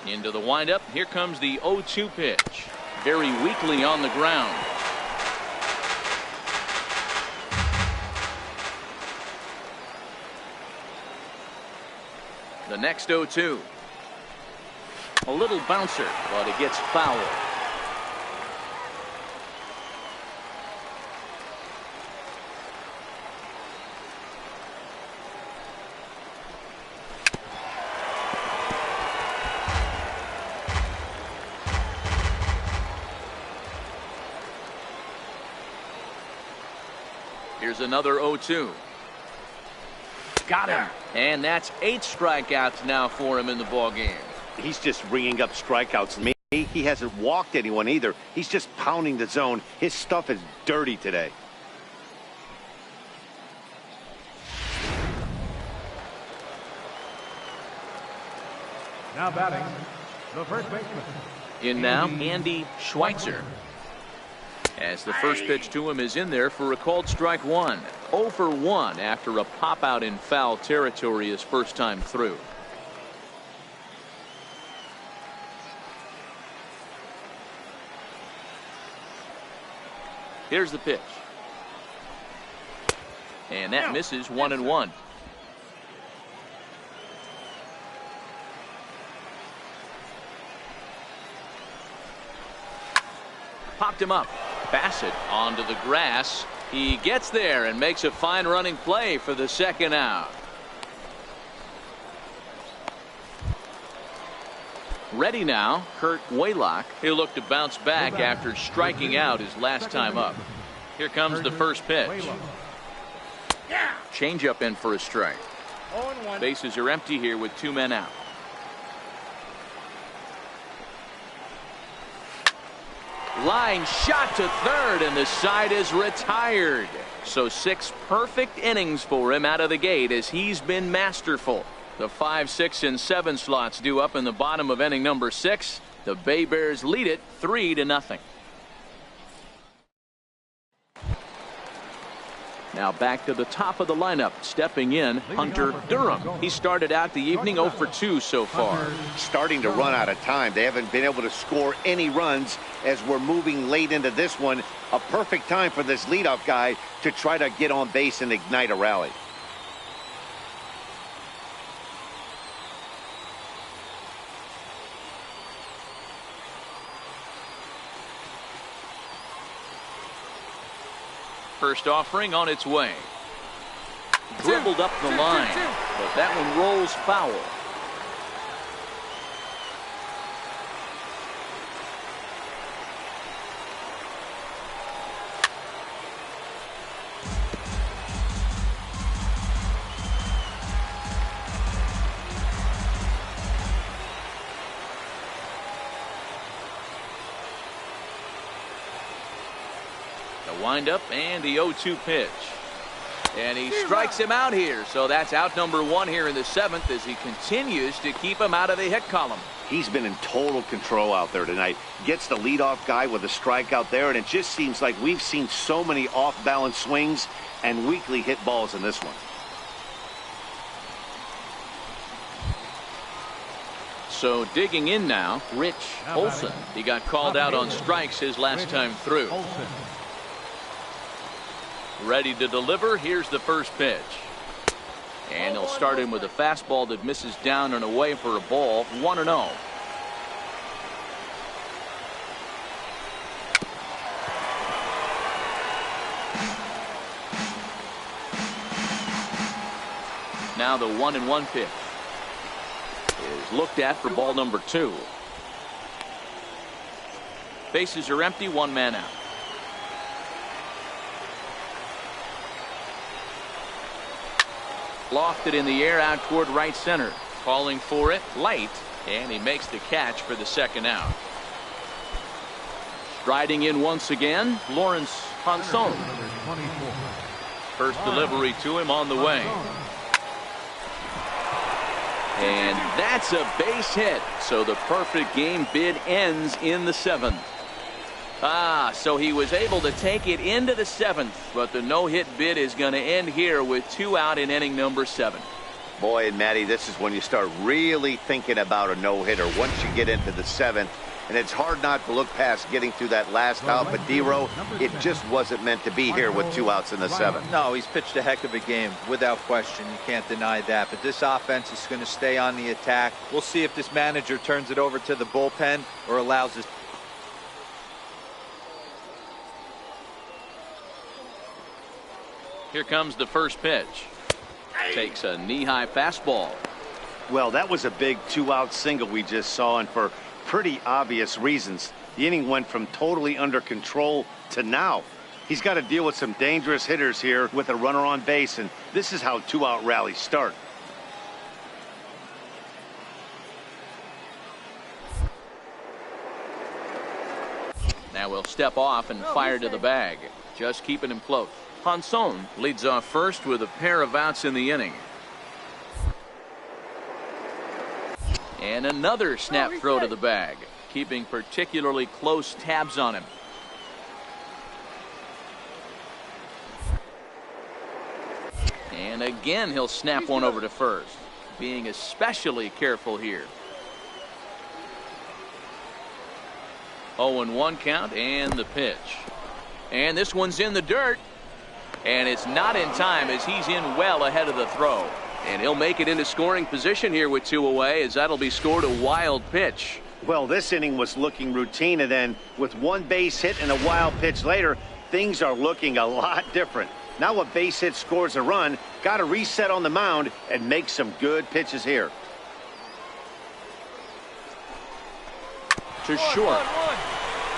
Into the windup. Here comes the 0-2 pitch. Very weakly on the ground. The next 0-2. A little bouncer, but it gets foul. Here's another 0-2. Got him. And that's 8 strikeouts now for him in the ball game. He's just ringing up strikeouts. He hasn't walked anyone either. He's just pounding the zone. His stuff is dirty today. Now batting, the first baseman. In now, Andy Schweitzer. As the first pitch to him is in there for a called strike one. 0 for 1 after a pop out in foul territory his first time through. Here's the pitch. And that misses 1-1. Popped him up. Bassett onto the grass. He gets there and makes a fine running play for the second out. Ready now, Kurt Waylock. He'll look to bounce back after striking out his last time up. Here comes the first pitch. Changeup in for a strike. Bases are empty here with 2 men out. Line shot to third, and the side is retired. So 6 perfect innings for him out of the gate as he's been masterful. The 5, 6, and 7 slots due up in the bottom of inning number 6. The Bay Bears lead it 3-0. Now back to the top of the lineup. Stepping in, Hunter Durham. He started out the evening 0 for 2 so far. Starting to run out of time. They haven't been able to score any runs as we're moving late into this one. A perfect time for this leadoff guy to try to get on base and ignite a rally. First offering on its way. Dribbled up the line, but that one rolls foul. Windup and the 0-2 pitch. And he strikes him out here. So that's out number 1 here in the 7th as he continues to keep him out of the hit column. He's been in total control out there tonight. Gets the leadoff guy with a strikeout there, and it just seems like we've seen so many off-balance swings and weakly hit balls in this one. So digging in now, Rich Olson. He got called out on strikes his last time through. Ready to deliver. Here's the first pitch. And he'll start him with a fastball that misses down and away for a ball. 1-0. Now the 1-1 pitch is looked at for ball number 2. Bases are empty, 1 man out. Lofted in the air out toward right center. Calling for it, light, and he makes the catch for the second out. Striding in once again, Lawrence Hanson. First delivery to him on the way. And that's a base hit. So the perfect game bid ends in the 7th. So he was able to take it into the 7th, but the no-hit bid is going to end here with 2 out in inning number 7. Boy, and Matty, this is when you start really thinking about a no-hitter. Once you get into the 7th, and it's hard not to look past getting through that last out, but D-Row, it just wasn't meant to be here with 2 outs in the 7th. No, he's pitched a heck of a game, without question. You can't deny that. But this offense is going to stay on the attack. We'll see if this manager turns it over to the bullpen or allows us. Here comes the first pitch. Takes a knee-high fastball. Well, that was a big 2-out single we just saw, and for pretty obvious reasons. The inning went from totally under control to now. He's got to deal with some dangerous hitters here with a runner on base, and this is how 2-out rallies start. Now we'll step off and fire to the bag. Just keeping him close. Ponson leads off first with a pair of outs in the inning. And another snap throw to the bag, keeping particularly close tabs on him. And again, he'll snap one over to first, being especially careful here. 0-1 count and the pitch. And this one's in the dirt. And it's not in time as he's in well ahead of the throw. And he'll make it into scoring position here with 2 away, as that'll be scored a wild pitch. Well, this inning was looking routine, and then with 1 base hit and a wild pitch later, things are looking a lot different. Now a base hit scores a run, got to reset on the mound and make some good pitches here. To short.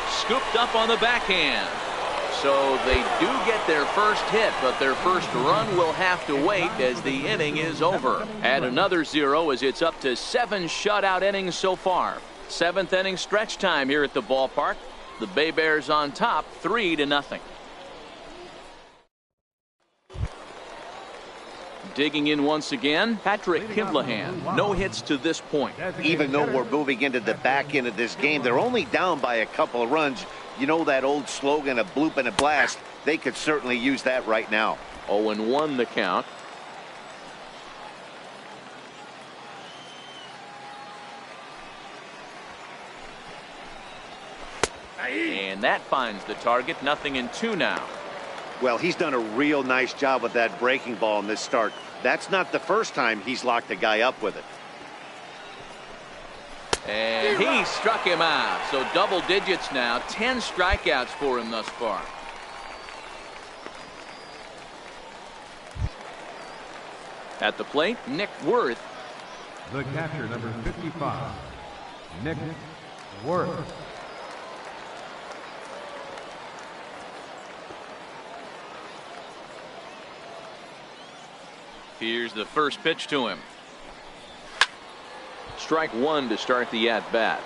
Scooped up on the backhand. So they do get their first hit, but their first run will have to wait as the inning is over. Add another 0 as it's up to 7 shutout innings so far. 7th inning stretch time here at the ballpark. The Bay Bears on top 3-0. Digging in once again, Patrick Kivlahan. No hits to this point. Even though we're moving into the back end of this game, they're only down by a couple of runs. You know that old slogan, a bloop and a blast. They could certainly use that right now. 0-1 the count. And that finds the target. 0-2 now. Well, he's done a real nice job with that breaking ball in this start. That's not the first time he's locked a guy up with it. And he struck him out. So double digits now. 10 strikeouts for him thus far. At the plate, Nick Worth. The catcher, number 55, Nick Worth. Here's the first pitch to him. Strike 1 to start the at-bat.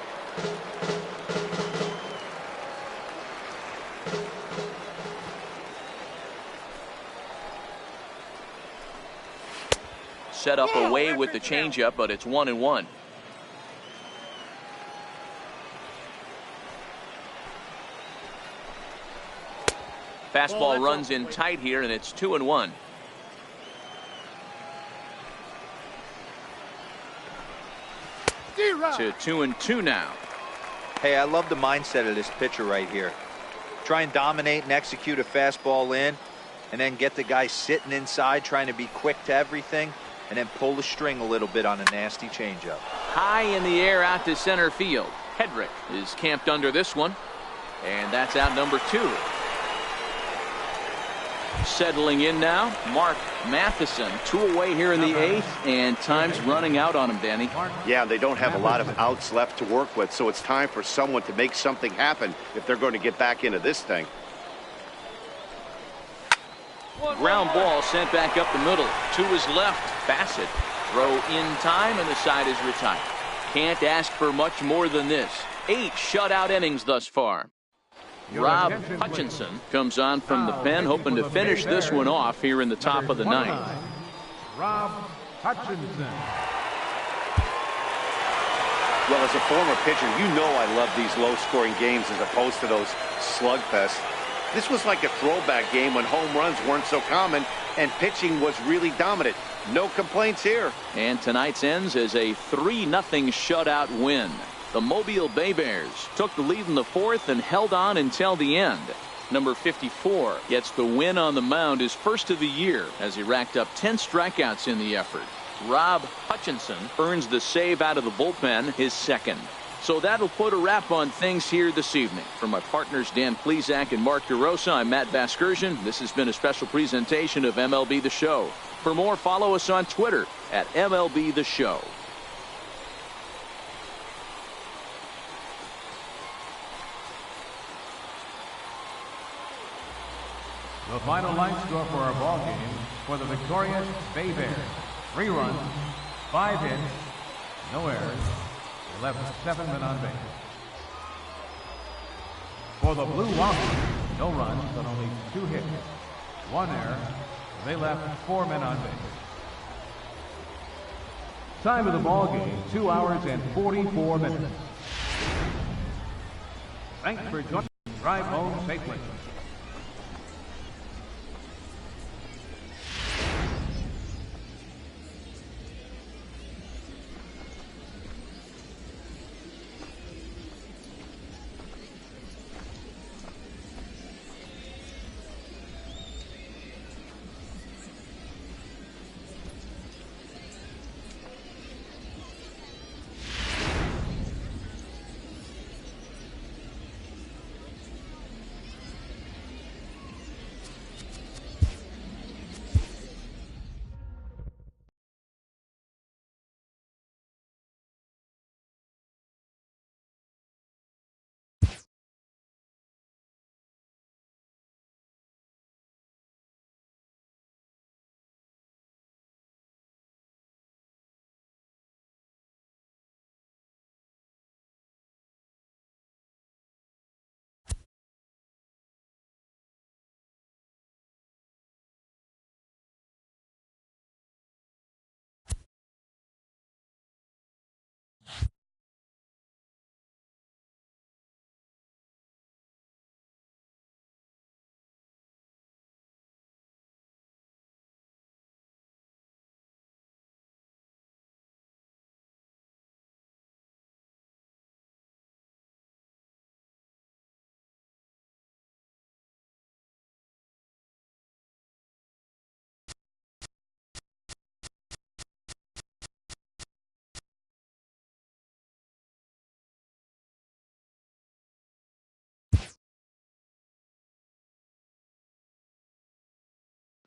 Set up away with the changeup, but it's 1-1. Fastball runs in tight here, and it's 2-1. To 2-2 now. Hey, I love the mindset of this pitcher right here. Try and dominate and execute a fastball in, and then get the guy sitting inside trying to be quick to everything, and then pull the string a little bit on a nasty changeup. High in the air out to center field. Hedrick is camped under this one, and that's out number 2. Settling in now, Mark Matheson. 2 away here in the 8th, and time's running out on him, Danny. Yeah, they don't have a lot of outs left to work with, so it's time for someone to make something happen if they're going to get back into this thing. Ground ball sent back up the middle. To his left, Bassett. Throw in time, and the side is retired. Can't ask for much more than this. 8 shutout innings thus far. Rob Hutchinson comes on from the pen, hoping to finish this one off here in the top of the 9th. Rob Hutchinson. Well, as a former pitcher, you know I love these low-scoring games as opposed to those slugfests. This was like a throwback game when home runs weren't so common, and pitching was really dominant. No complaints here. And tonight's ends as a 3-0 shutout win. The Mobile Bay Bears took the lead in the fourth and held on until the end. Number 54 gets the win on the mound, his first of the year, as he racked up 10 strikeouts in the effort. Rob Hutchinson earns the save out of the bullpen, his second. So that'll put a wrap on things here this evening. For my partners Dan Plesac and Mark DeRosa, I'm Matt Vasgersian. This has been a special presentation of MLB The Show. For more, follow us on Twitter at MLB The Show. The final line score for our ball game for the victorious Bay Bears: 3 runs, 5 hits, no errors. They left 7 men on base. For the Blue Wombats, no runs but only 2 hits, 1 error. They left 4 men on base. Time of the ball game: 2 hours and 44 minutes. Thanks for joining. Drive home safely.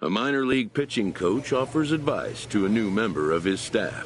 A minor league pitching coach offers advice to a new member of his staff.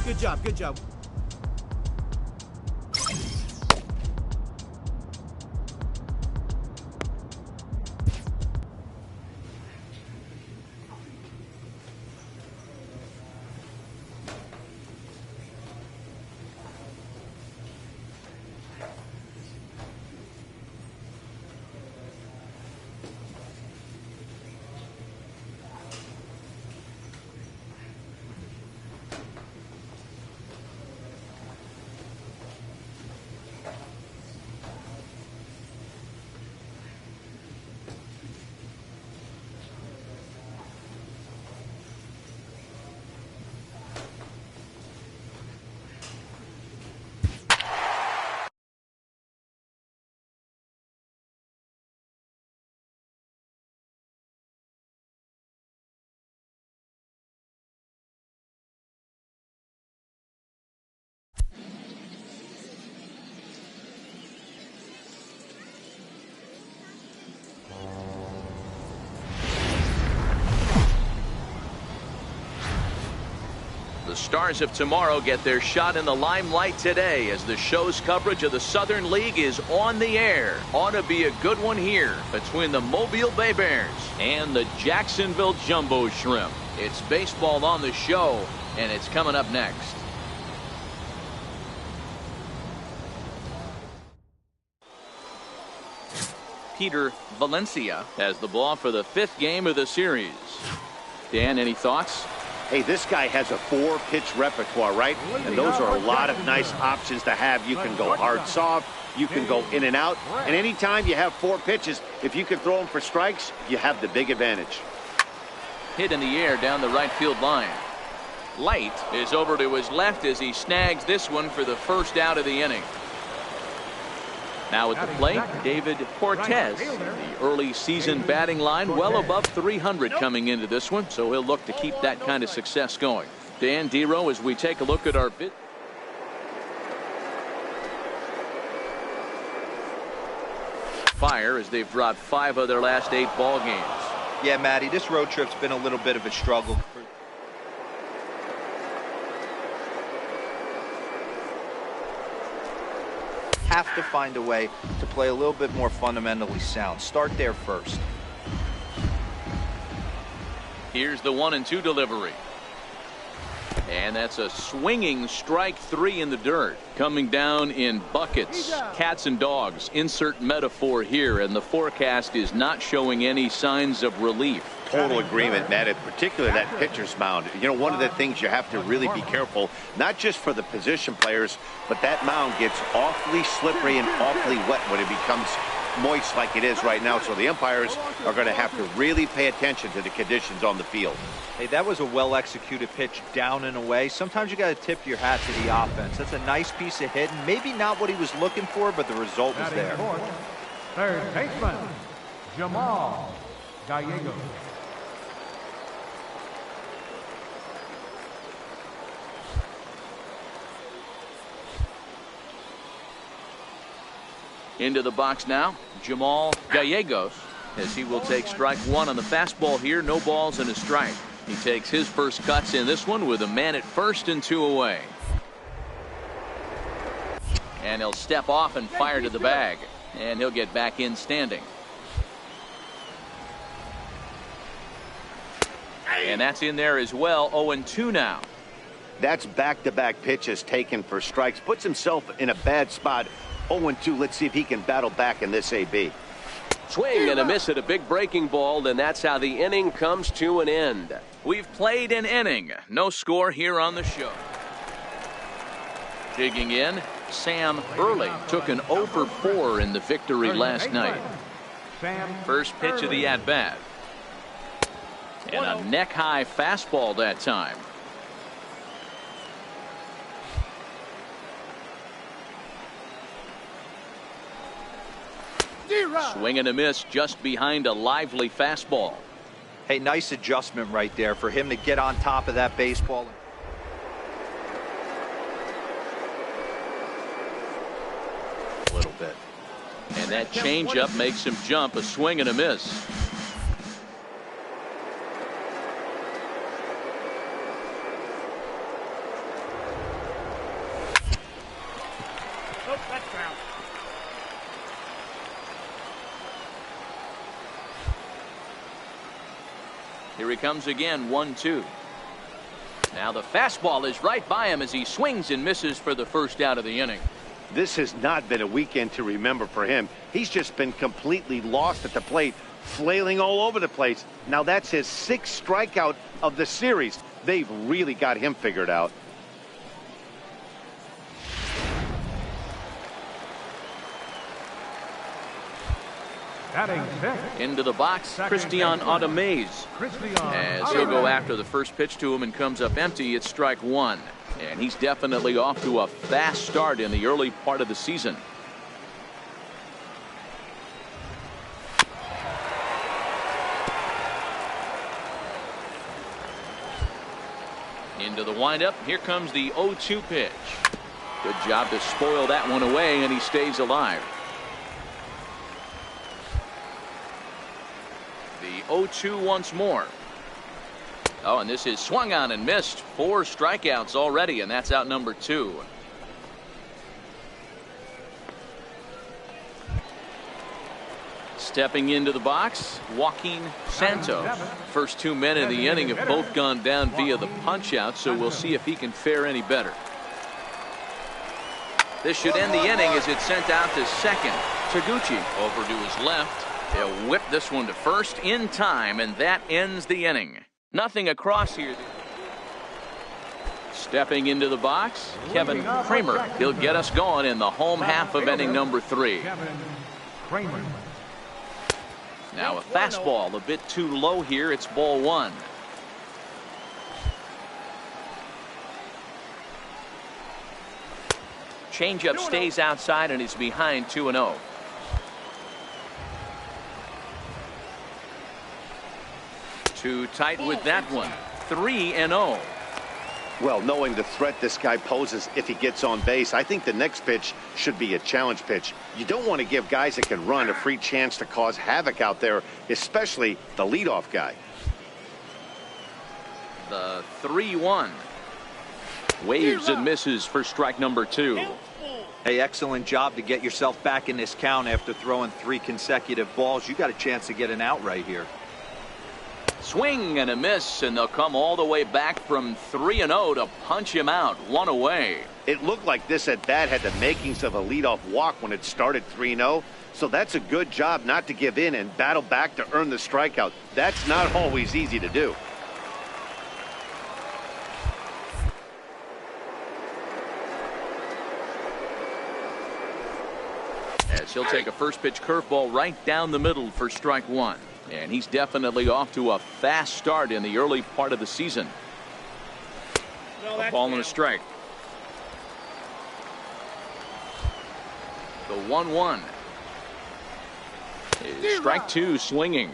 Good job, good job. The stars of tomorrow get their shot in the limelight today as the show's coverage of the Southern League is on the air. Ought to be a good one here between the Mobile Bay Bears and the Jacksonville Jumbo Shrimp. It's baseball on the show, and it's coming up next. Peter Valencia has the ball for the 5th game of the series. Dan, any thoughts? Hey, this guy has a 4-pitch repertoire, right? And those are a lot of nice options to have. You can go hard soft, you can go in and out, and anytime you have 4 pitches, if you can throw them for strikes, you have the big advantage. Hit in the air down the right field line. Light is over to his left as he snags this one for the first out of the inning. Now at the plate, David Cortez. The early season batting line well above 300 coming into this one, so he'll look to keep that kind of success going. Dan Dero, as we take a look at our bit. Fire as they've dropped 5 of their last 8 ball games. Yeah, Matty, this road trip's been a little bit of a struggle. have to find a way to play a little bit more fundamentally sound. Start there first. Here's the 1-2 delivery. And that's a swinging strike 3 in the dirt. Coming down in buckets, cats and dogs. Insert metaphor here, and the forecast is not showing any signs of relief. Total agreement, Matt, in particular that pitcher's mound. You know, one of the things you have to really be careful, not just for the position players, but that mound gets awfully slippery and awfully wet when it becomes moist like it is right now. So the umpires are going to have to really pay attention to the conditions on the field. Hey, that was a well-executed pitch down and away. Sometimes you got to tip your hat to the offense. That's a nice piece of hitting. Maybe not what he was looking for, but the result was there. Third baseman, Jamal Gallegos. Into the box now, Jamal Gallegos, as he will take strike 1 on the fastball here. No balls and a strike. He takes his first cuts in this one with a man at first and 2 away. And he'll step off and fire to the bag. And he'll get back in standing. And that's in there as well. 0-2 now. That's back-to-back pitches taken for strikes. Puts himself in a bad spot. 0-2. Let's see if he can battle back in this AB. Swing and a miss at a big breaking ball, and that's how the inning comes to an end. We've played an inning. No score here on the show. Digging in, Sam Early took an 0 for 4 in the victory last night. First pitch of the at-bat. And a neck-high fastball that time. Swing and a miss just behind a lively fastball. Hey, nice adjustment right there for him to get on top of that baseball. A little bit. And that changeup makes him jump. A swing and a miss. Here he comes again, 1-2. Now the fastball is right by him as he swings and misses for the first out of the inning. This has not been a weekend to remember for him. He's just been completely lost at the plate, flailing all over the place. Now that's his 6th strikeout of the series. They've really got him figured out. Into the box, Christian Audemaze. As he'll go after the first pitch to him and comes up empty, it's strike 1. And he's definitely off to a fast start in the early part of the season. Into the windup, here comes the 0-2 pitch. Good job to spoil that one away, and he stays alive. The 0-2 once more. Oh, and this is swung on and missed. 4 strikeouts already, and that's out number 2. Stepping into the box, Joaquin Santos. First 2 men in the inning have both gone down via the punch-out, so we'll see if he can fare any better. This should end the inning as it's sent out to second. Taguchi over to his left. He'll whip this one to first in time, and that ends the inning. Nothing across here. Stepping into the box, Kevin Kramer. He'll get us going in the home half of inning number 3. Now a fastball a bit too low here. It's ball 1. Changeup stays outside and is behind 2-0. Too tight with that one. 3-0. Well, knowing the threat this guy poses if he gets on base, I think the next pitch should be a challenge pitch. You don't want to give guys that can run a free chance to cause havoc out there, especially the leadoff guy. The 3-1. Waves and misses for strike number 2. Hey, excellent job to get yourself back in this count after throwing 3 consecutive balls. You got a chance to get an out right here. Swing and a miss, and they'll come all the way back from 3-0 to punch him out. 1 away. It looked like this at bat had the makings of a leadoff walk when it started 3-0. So that's a good job not to give in and battle back to earn the strikeout. That's not always easy to do. As he'll take a first pitch curveball right down the middle for strike 1. And he's definitely off to a fast start in the early part of the season. A ball and a strike. The 1-1. Strike 2 swinging.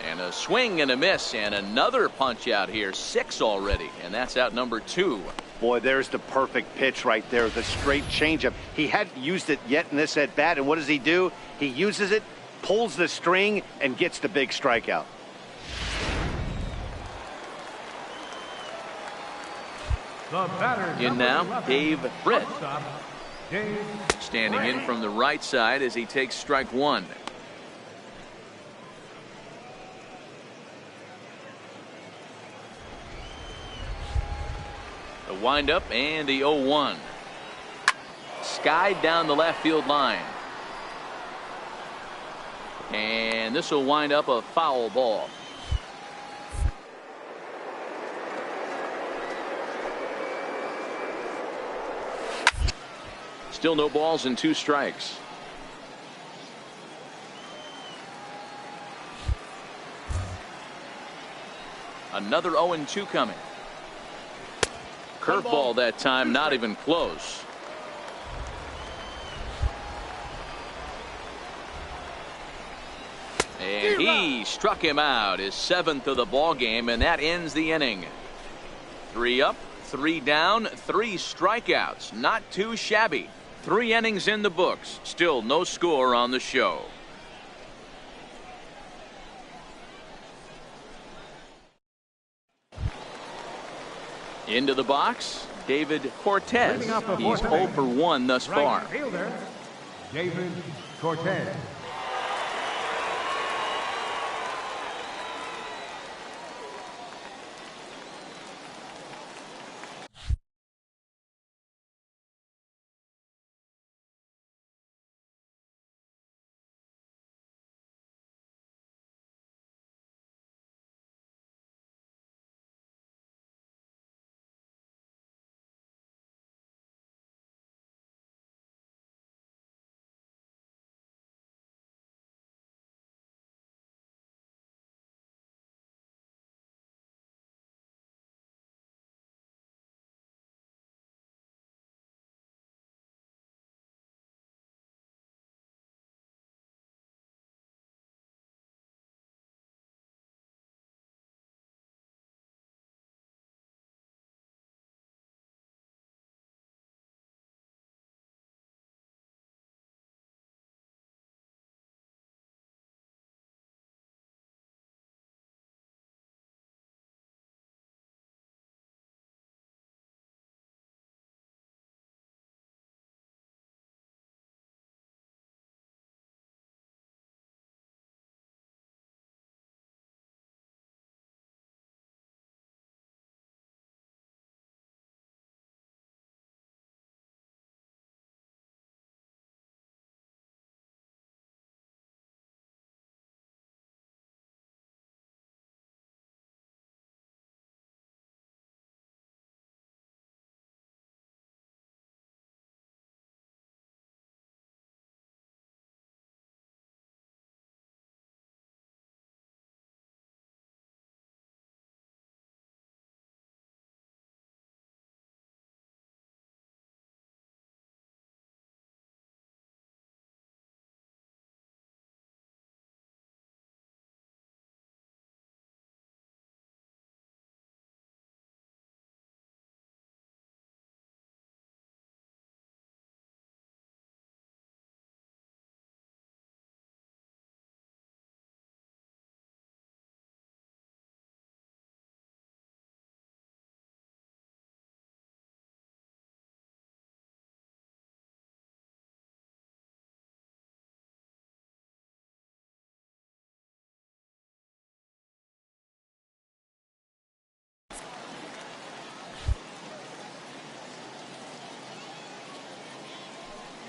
And a swing and a miss, and another punch out here. 6 already, and that's out number 2. Boy, there's the perfect pitch right there, the straight changeup. He hadn't used it yet in this at bat, and what does he do? He uses it, pulls the string, and gets the big strikeout. The batter, In now, 11, Dave Britt. shortstop, Dave Standing in from the right side as he takes strike 1. The windup and the 0-1. Skied down the left field line. And this will wind up a foul ball. Still no balls and 2 strikes. Another 0-2 coming. Curveball that time, not even close. And he struck him out, his 7th of the ball game, and that ends the inning. 3 up, 3 down, 3 strikeouts. Not too shabby. 3 innings in the books. Still no score on the show. Into the box, David Cortez. Leading off the He's fourth 0 inning, for 1 thus far. right fielder, David Cortez.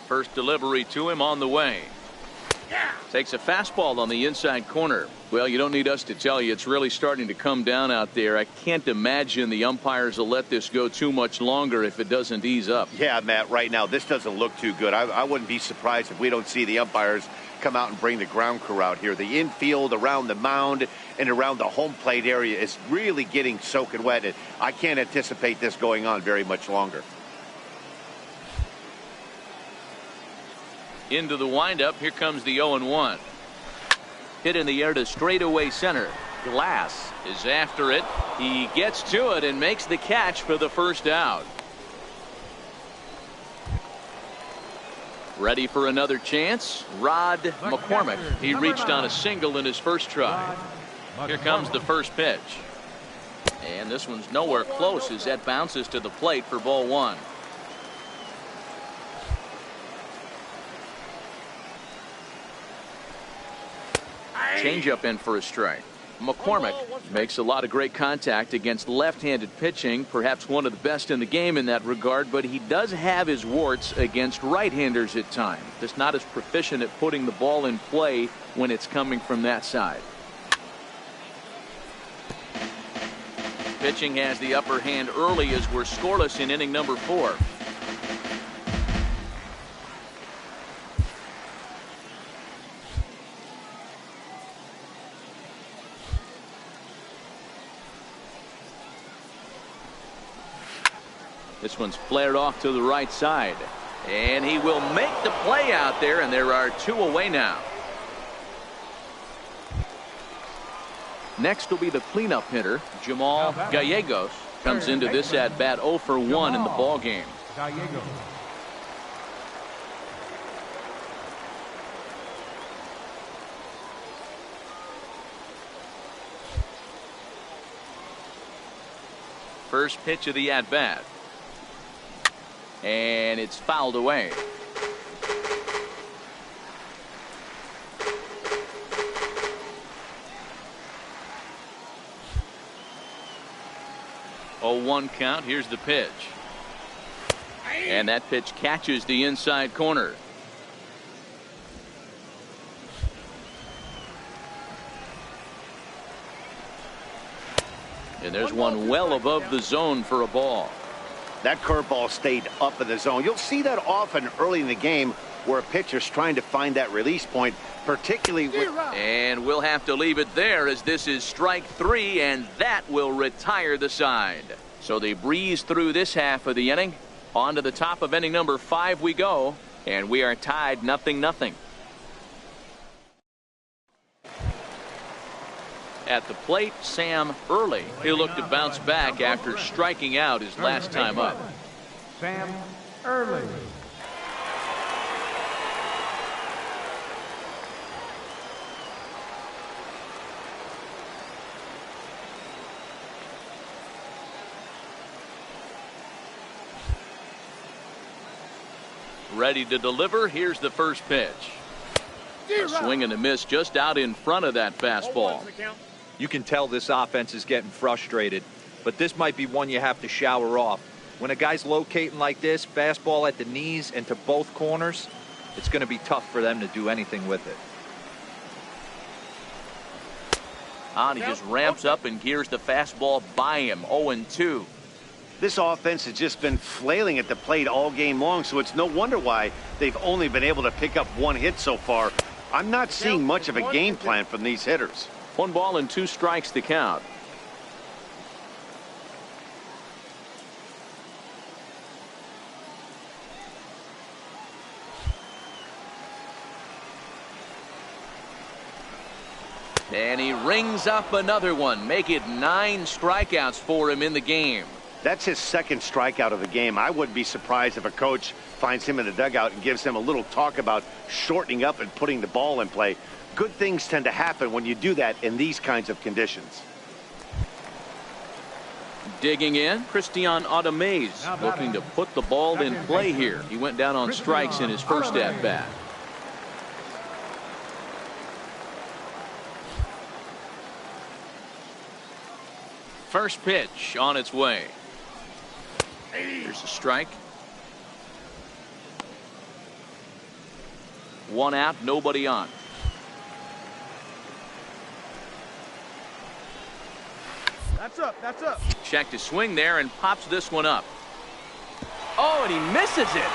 First delivery to him on the way. Takes a fastball on the inside corner. Well, you don't need us to tell you it's really starting to come down out there. I can't imagine the umpires will let this go too much longer if it doesn't ease up. Yeah, Matt, right now this doesn't look too good. I wouldn't be surprised if we don't see the umpires come out and bring the ground crew out here. The infield around the mound and around the home plate area is really getting soaking wet. And I can't anticipate this going on very much longer. Into the windup. Here comes the 0-1. Hit in the air to straightaway center. Glass is after it. He gets to it and makes the catch for the first out. Ready for another chance? Rod McCormick. He reached on a single in his first try. Here comes the first pitch. And this one's nowhere close as that bounces to the plate for ball one. Changeup in for a strike. McCormick makes a lot of great contact against left-handed pitching, perhaps one of the best in the game in that regard, but he does have his warts against right-handers at times. Just not as proficient at putting the ball in play when it's coming from that side. Pitching has the upper hand early as we're scoreless in inning number 4. This one's flared off to the right side. And he will make the play out there, and there are 2 away now. Next will be the cleanup hitter, Jamal Gallegos. Comes into this at bat 0 for 1 in the ball game. First pitch of the at bat. And it's fouled away. Oh, 1 count. Here's the pitch. And that pitch catches the inside corner. And there's one well above the zone for a ball. That curveball stayed up in the zone. You'll see that often early in the game where a pitcher's trying to find that release point, particularly with... And we'll have to leave it there as this is strike 3, and that will retire the side. So they breeze through this half of the inning. On to the top of inning number 5 we go, and we are tied 0-0. At the plate, Sam Early. He'll look to bounce back after striking out his last time up. Sam Early. Ready to deliver. Here's the first pitch. A swing and a miss just out in front of that fastball. You can tell this offense is getting frustrated, but this might be one you have to shower off. When a guy's locating like this, fastball at the knees and to both corners, it's going to be tough for them to do anything with it. He just ramps up and gears the fastball by him. 0-2. This offense has just been flailing at the plate all game long, so it's no wonder why they've only been able to pick up 1 hit so far. I'm not seeing much of a game plan from these hitters. 1 ball and 2 strikes to count. And he rings up another one. Make it 9 strikeouts for him in the game. That's his 2nd strikeout of the game. I wouldn't be surprised if a coach finds him in the dugout and gives him a little talk about shortening up and putting the ball in play. Good things tend to happen when you do that in these kinds of conditions. Digging in, Christian Ademaze looking to put the ball in play here. He went down on strikes in his first at-bat. First pitch on its way. Here's a strike. 1 out, nobody on. That's up. That's up. Check to swing there and pops this one up. Oh, and he misses it.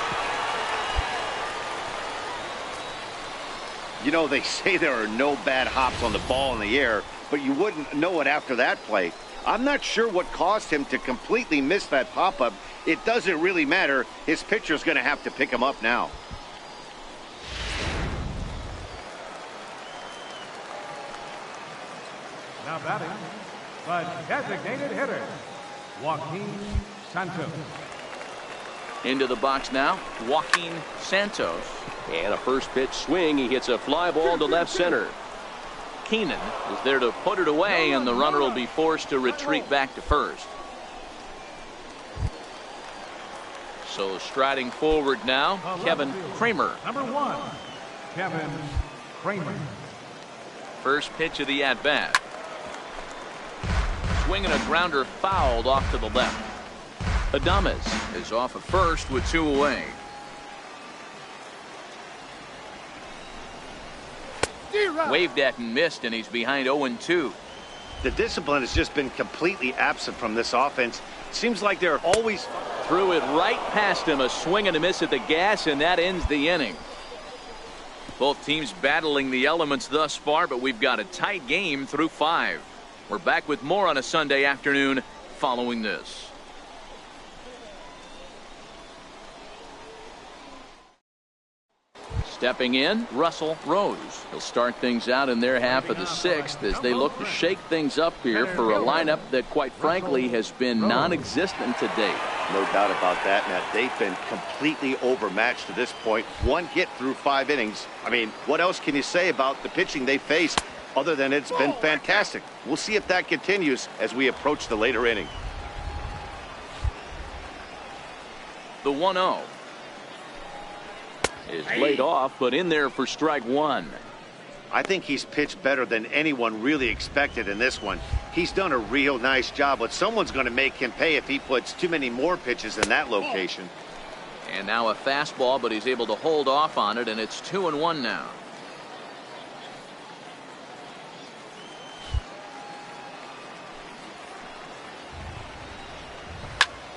You know, they say there are no bad hops on the ball in the air, but you wouldn't know it after that play. I'm not sure what caused him to completely miss that pop-up. It doesn't really matter. His pitcher's going to have to pick him up now. Now batting, the designated hitter, Joaquin Santos. Into the box now, Joaquin Santos. And a first pitch swing. He hits a fly ball to left center. Keenan is there to put it away, and the runner will be forced to retreat back to first. So striding forward now, Kevin Kramer. Number 1, Kevin Kramer. First pitch of the at-bat. Swinging a grounder fouled off to the left. Adames is off at first with 2 away. Waved at and missed, and he's behind 0-2. The discipline has just been completely absent from this offense. Seems like they're always... Threw it right past him, a swing and a miss at the gas, and that ends the inning. Both teams battling the elements thus far, but we've got a tight game through 5. We're back with more on a Sunday afternoon following this. Stepping in, Russell Rose. He'll start things out in their half of the 6th as they look to shake things up here for a lineup that, quite frankly, has been non-existent to date. No doubt about that, Matt. They've been completely overmatched to this point. 1 hit through 5 innings. I mean, what else can you say about the pitching they faced other than it's been fantastic? We'll see if that continues as we approach the later inning. The 1-0 is laid off, but in there for strike 1. I think he's pitched better than anyone really expected in this one. He's done a real nice job, but someone's going to make him pay if he puts too many more pitches in that location. And now a fastball, but he's able to hold off on it, and it's 2-1 now.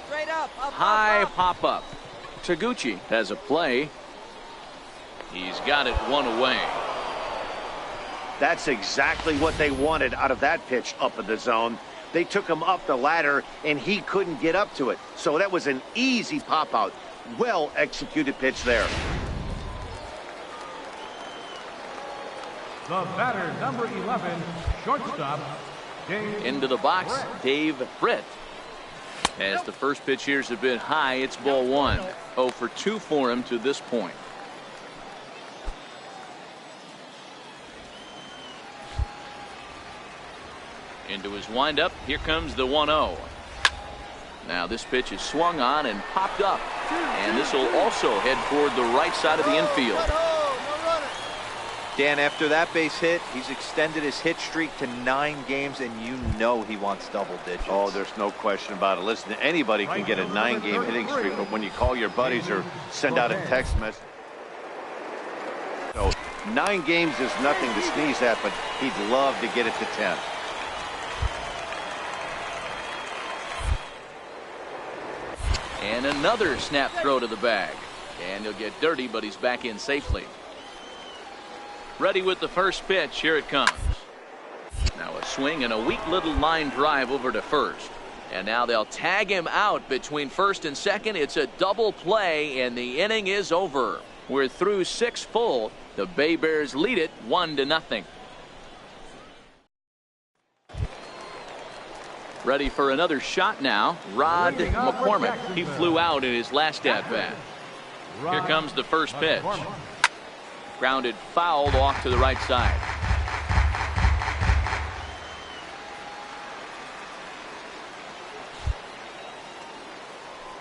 Straight up, High pop-up. Taguchi has a play. He's got it 1 away. That's exactly what they wanted out of that pitch up in the zone. They took him up the ladder, and he couldn't get up to it. So that was an easy pop-out. Well-executed pitch there. The batter, number 11, shortstop, Dave. Into the box, Dave Britt. As the first pitch here's have been high, it's ball 1. 0 for 2 for him to this point. Into his windup, here comes the 1-0. Now this pitch is swung on and popped up, and this will also head toward the right side of the infield. Dan, after that base hit, he's extended his hit streak to 9 games, and you know he wants double digits. Oh, there's no question about it. Listen, anybody can get a 9-game hitting streak, but when you call your buddies or send out a text message. So 9 games is nothing to sneeze at, but he'd love to get it to 10. And another snap throw to the bag. And he'll get dirty, but he's back in safely. Ready with the first pitch. Here it comes. Now a swing and a weak little line drive over to first. And now they'll tag him out between first and second. It's a double play, and the inning is over. We're through 6 full. The Bay Bears lead it 1-0. Ready for another shot now. Rod McCormick. He flew out in his last at-bat. Here comes the first pitch. Grounded fouled off to the right side.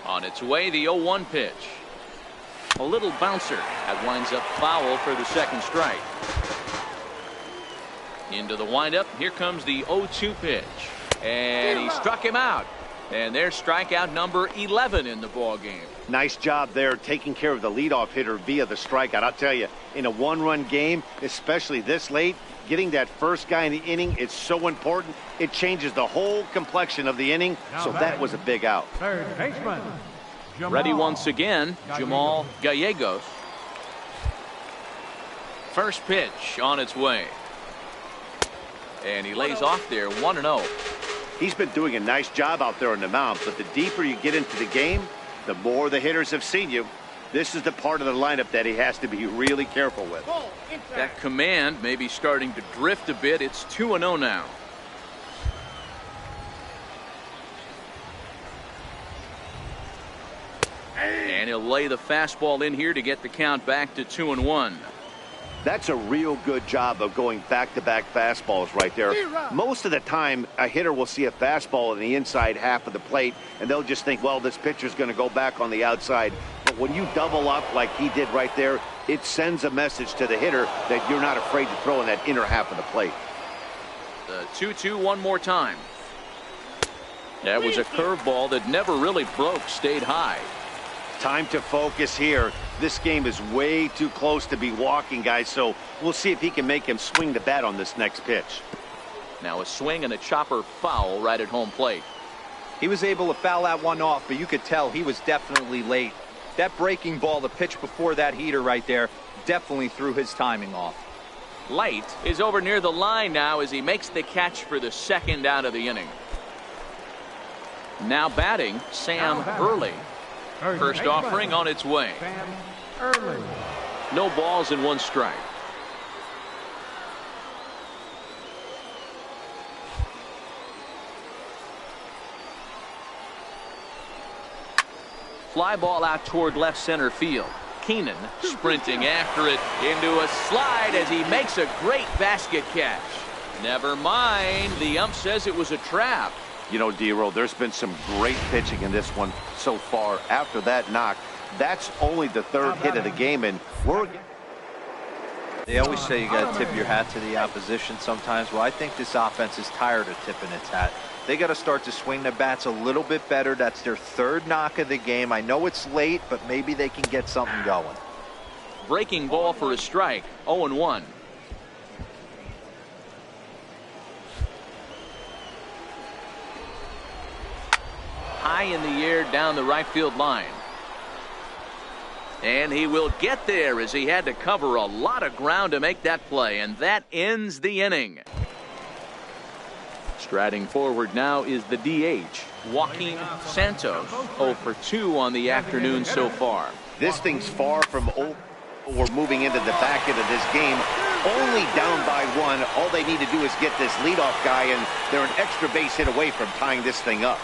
On its way, the 0-1 pitch. A little bouncer. That winds up foul for the second strike. Into the windup. Here comes the 0-2 pitch. And he struck him out. And there's strikeout number 11 in the ball game. Nice job there taking care of the leadoff hitter via the strikeout. I'll tell you, in a one-run game, especially this late, getting that first guy in the inning is so important. It changes the whole complexion of the inning, so that was a big out. Third baseman. Ready once again, Jamal Gallegos. First pitch on its way. And he lays off there 1-0. He's been doing a nice job out there on the mound, but the deeper you get into the game, the more the hitters have seen you. This is the part of the lineup that he has to be really careful with. That command may be starting to drift a bit. It's 2-0 now. And he'll lay the fastball in here to get the count back to 2-1. That's a real good job of going back-to-back fastballs right there. Most of the time, a hitter will see a fastball in the inside half of the plate, and they'll just think, well, this pitcher's going to go back on the outside. But when you double up like he did right there, it sends a message to the hitter that you're not afraid to throw in that inner half of the plate. The 2-2 one more time. That was a curveball that never really broke, stayed high. Time to focus here. This game is way too close to be walking, guys, so we'll see if he can make him swing the bat on this next pitch. Now a swing and a chopper foul right at home plate. He was able to foul that one off, but you could tell he was definitely late. That breaking ball, the pitch before that heater right there, definitely threw his timing off. Light is over near the line now as he makes the catch for the second out of the inning. Now batting, Sam Early. First offering on its way. No balls and one strike. Fly ball out toward left center field. Keenan sprinting after it into a slide as he makes a great basket catch. Never mind, the ump says it was a trap. You know, D-Roll, there's been some great pitching in this one so far. After that knock, that's only the third hit of the game, and they always say you got to tip your hat to the opposition sometimes. Well, I think this offense is tired of tipping its hat. They got to start to swing the bats a little bit better. That's their third knock of the game. I know it's late, but maybe they can get something going. Breaking ball for a strike. 0-1. High in the air down the right field line. And he will get there as he had to cover a lot of ground to make that play, and that ends the inning. Striding forward now is the DH, Joaquin Santos, 0 for 2 on the afternoon so far. This thing's far from over. We're moving into the back end of this game. Only down by one. All they need to do is get this leadoff guy, and they're an extra base hit away from tying this thing up.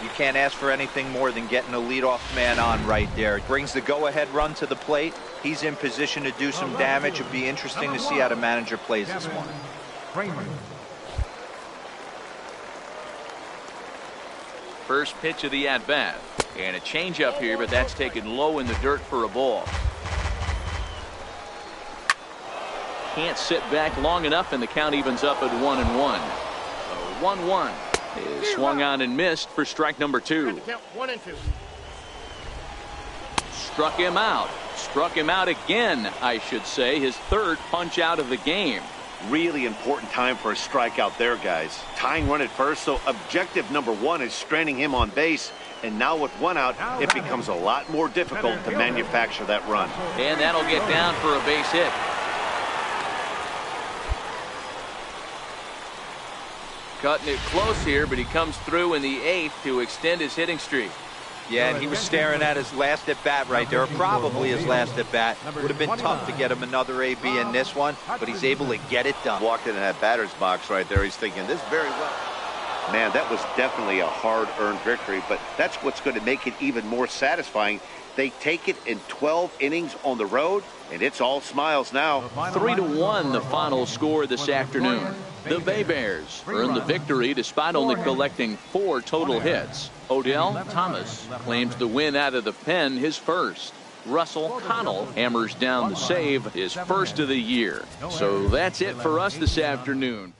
You can't ask for anything more than getting a leadoff man on right there. It brings the go-ahead run to the plate. He's in position to do some damage. It'd be interesting to see how the manager plays this one. First pitch of the at-bat. And a changeup here, but that's taken low in the dirt for a ball. Can't sit back long enough, and the count evens up at 1-1. So 1-1. Is swung on and missed for strike number 2. Struck him out. Struck him out again, I should say. His third punch out of the game. Really important time for a strikeout there, guys. Tying run at first, so objective number 1 is stranding him on base. And now with one out, it becomes a lot more difficult to manufacture that run. And that'll get down for a base hit. Cutting it close here, but he comes through in the 8th to extend his hitting streak. Yeah, and he was staring at his last at-bat right there, or probably his last at-bat. Would have been tough to get him another AB in this one, but he's able to get it done. Walked into that batter's box right there. He's thinking this very well. Man, that was definitely a hard-earned victory, but that's what's going to make it even more satisfying. They take it in 12 innings on the road, and it's all smiles now. 3-1 the final score this afternoon. The Bay Bears earned the victory despite only collecting 4 total hits. Odell Thomas claims the win out of the pen, his first. Russell Connell hammers down the save, his first of the year. So that's it for us this afternoon.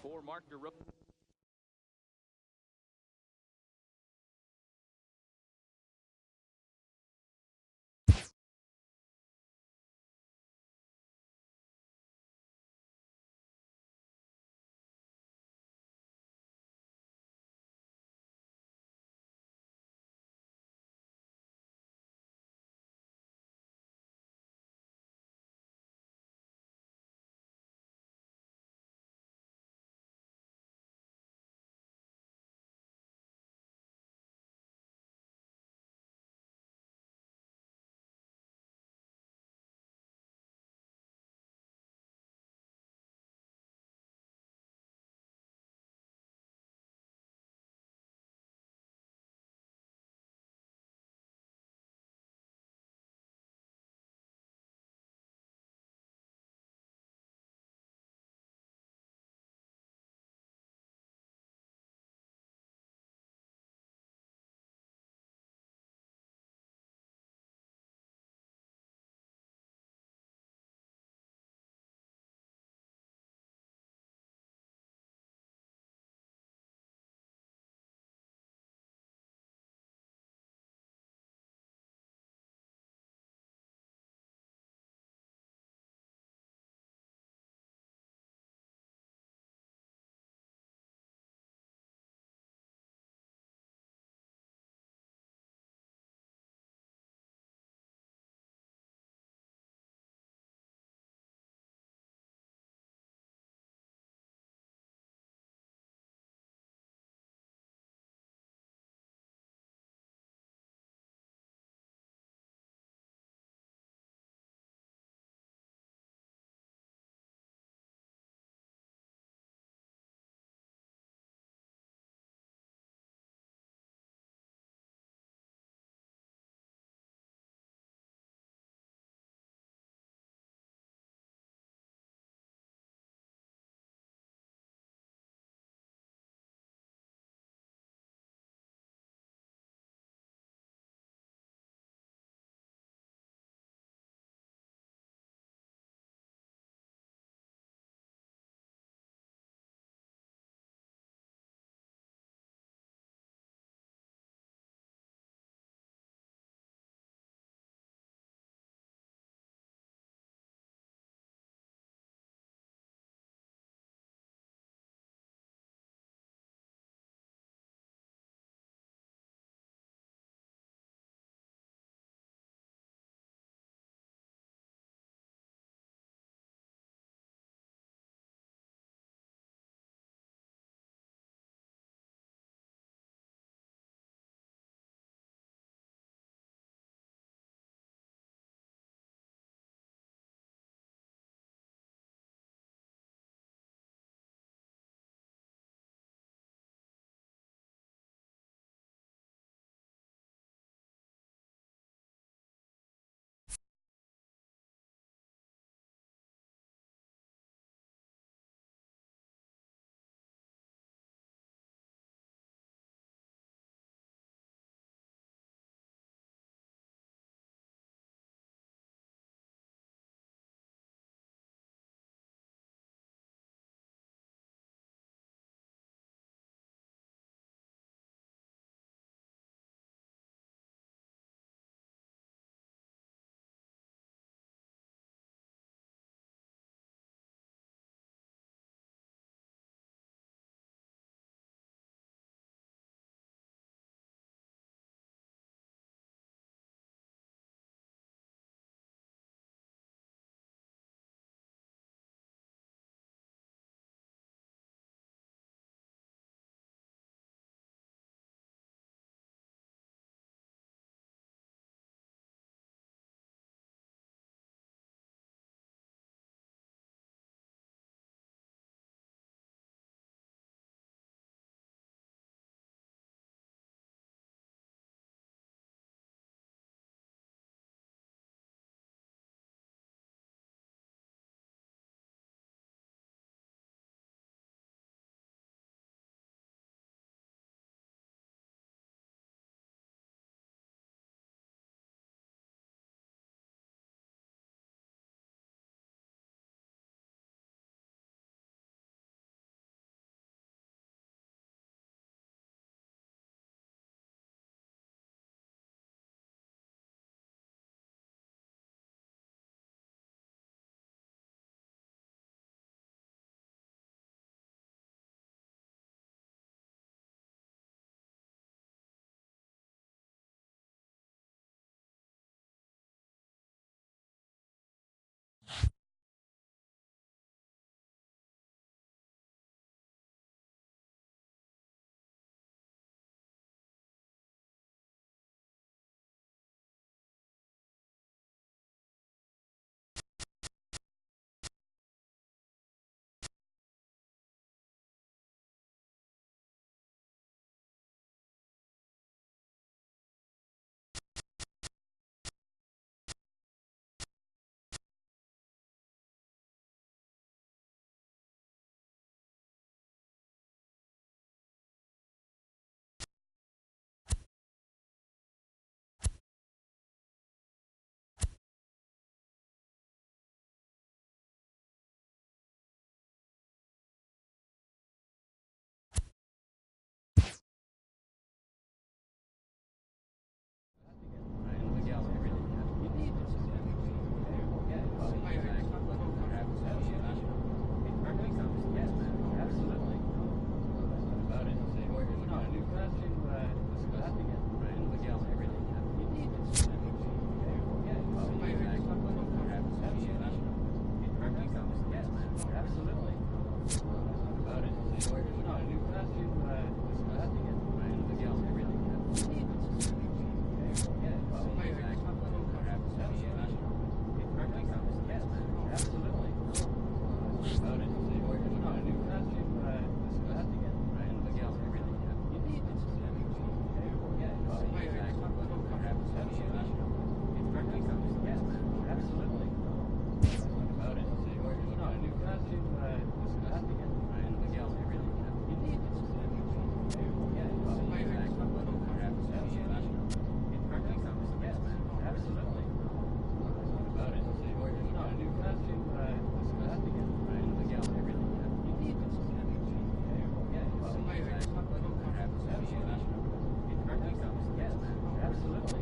Absolutely.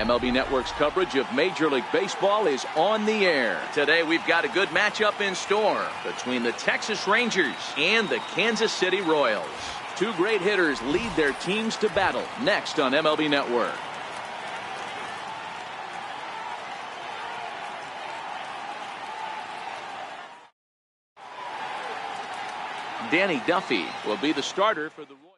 MLB Network's coverage of Major League Baseball is on the air. Today we've got a good matchup in store between the Texas Rangers and the Kansas City Royals. Two great hitters lead their teams to battle next on MLB Network. Danny Duffy will be the starter for the Royals.